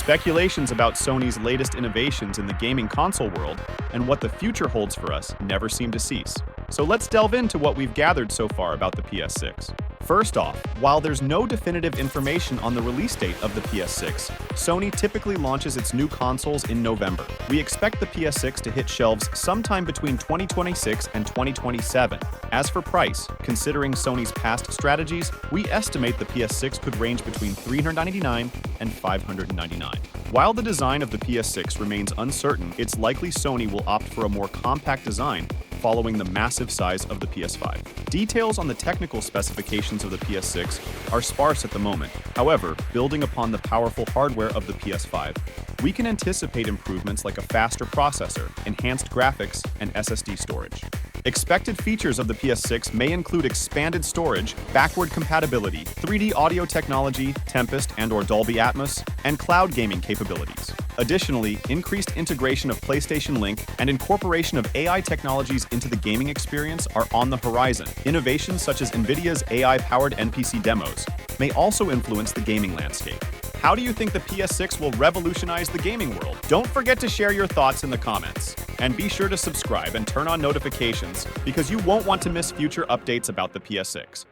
Speculations about Sony's latest innovations in the gaming console world and what the future holds for us never seem to cease. So let's delve into what we've gathered so far about the PS6. First off, while there's no definitive information on the release date of the PS6, Sony typically launches its new consoles in November. We expect the PS6 to hit shelves sometime between 2026 and 2027. As for price, considering Sony's past strategies, we estimate the PS6 could range between $399 and $599. While the design of the PS6 remains uncertain, it's likely Sony will opt for a more compact design following the massive size of the PS5. Details on the technical specifications of the PS6 are sparse at the moment. However, building upon the powerful hardware of the PS5, we can anticipate improvements like a faster processor, enhanced graphics, and SSD storage. Expected features of the PS6 may include expanded storage, backward compatibility, 3D audio technology, Tempest and/or Dolby Atmos, and cloud gaming capabilities. Additionally, increased integration of PlayStation Link and incorporation of AI technologies into the gaming experience are on the horizon. Innovations such as NVIDIA's AI-powered NPC demos may also influence the gaming landscape. How do you think the PS6 will revolutionize the gaming world? Don't forget to share your thoughts in the comments. And be sure to subscribe and turn on notifications because you won't want to miss future updates about the PS6.